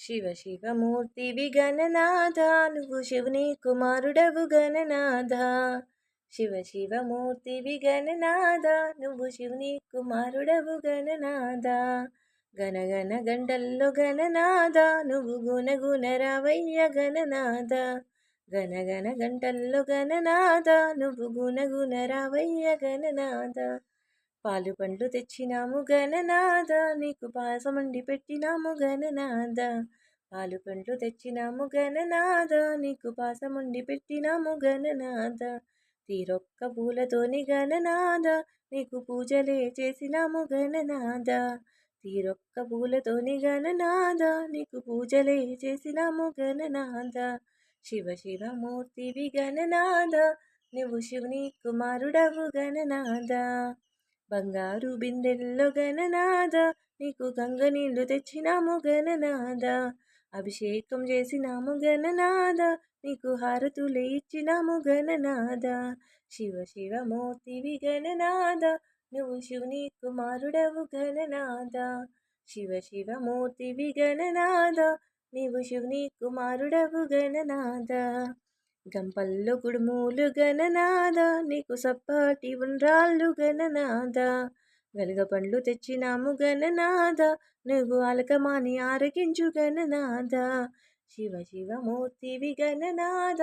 శివ శివమూర్తివి గణనాథ నువ్వు శివుని కుమారుడవు గణనాథ. శివ శివమూర్తివి గణనాథ నువ్వు శివుని కుమారుడవు గణనాథ. గణగణ గంటల్లో గణనాథ నువ్వు గుణగుణ రావయ్య గణనాథ. గణగణ గంటల్లో గణనాథ నువ్వు గుణగుణ రావయ్య గణనాథ. పాలు పండ్లు తెచ్చినాము గణనాథ నీకు పాయసమండి పెట్టినాము గణనాథ. పాలు పండ్లు తెచ్చినాము గణనాథ నీకు పాయసమండి పెట్టినాము గణనాథ. తీరొక్క పూలతోని గణనాథ నీకు పూజలే చేసినాము గణనాథ. తీరొక్క పూలతోని గణనాథ నీకు పూజలే చేసినాము గణనాథ. శివ శివమూర్తివి గణనాథ నువ్వు శివుని కుమారుడవు గణనాథ. బంగారు బిందెల్లో గణనాథ నీకు గంగ నీళ్లు తెచ్చినాము గణనాథ. అభిషేకం చేసినాము గణనాథ నీకు హారతులే ఇచ్చినాము గణనాథ. శివ శివమూర్తివి గణనాథ నువ్వు శివుని కుమారుడవు గణనాథ. శివ శివమూర్తివి గణనాథ నీవు శివుని కుమారుడవు గణనాథ. గంపల్లో గుడుములు గణనాథ నీకు సప్పాటి ఉండ్రాళ్ళు గణనాథ. వెలగ పండ్లు తెచ్చినాము గణనాథ నువ్వు అలకమాని ఆరగించు గణనాథ. శివ శివమూర్తివి గణనాథ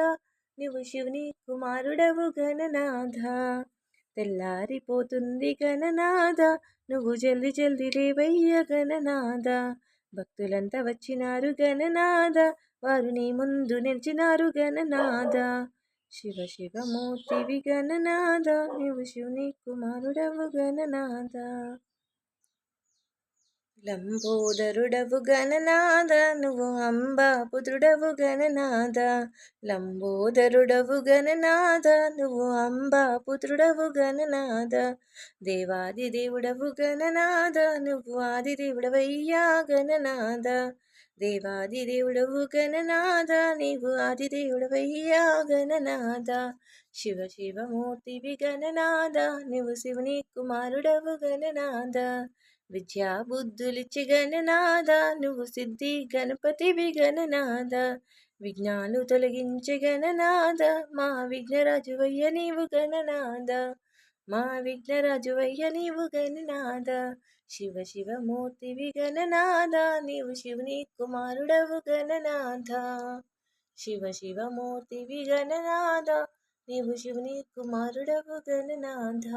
నువ్వు శివుని కుమారుడవు గణనాథ. తెల్లారిపోతుంది గణనాథ నువ్వు జల్ది జల్ది లేవయ్య గణనాథ. భక్తులంతా వచ్చినారు గణనాథ వారు నీ ముందు నిలిచినారు గణనాథ. శివ శివమూర్తివి గణనాథ నీవు శివుని కుమారుడవు గణనాథ. లంబోదరుడవు గణనాథ నువ్వు అంబా పుత్రుడవు గణనాథ. లంబోదరుడవు గణనాథ నువ్వు అంబా పుత్రుడవు గణనాథ. దేవాది దేవుడవు గణనాథ నువ్వు ఆది దేవుడవయ్యా గణనాథ. దేవాది దేవుడవు గణనాథ నీవు ఆది దేవుడవయ్యా గణనాథ. శివ శివమూర్తివి గణనాథ నువ్వు శివుని కుమారుడవు గణనాథ. విద్యా బుద్ధులిచ్చి గణనాథ నువ్వు సిద్ధి గణపతివి గణనాథ. విఘ్నాలు తొలగించి గణనాథ మా విఘ్నరాజువయ్య నీవు గణనాథ. మా విఘ్నరాజువయ్య నీవు గణనాథ. శివ శివమూర్తివి గణనాథ నీవు శివుని కుమారుడవు గణనాథ. శివ శివమూర్తివి గణనాథ నీవు శివుని కుమారుడవు గణనాథ.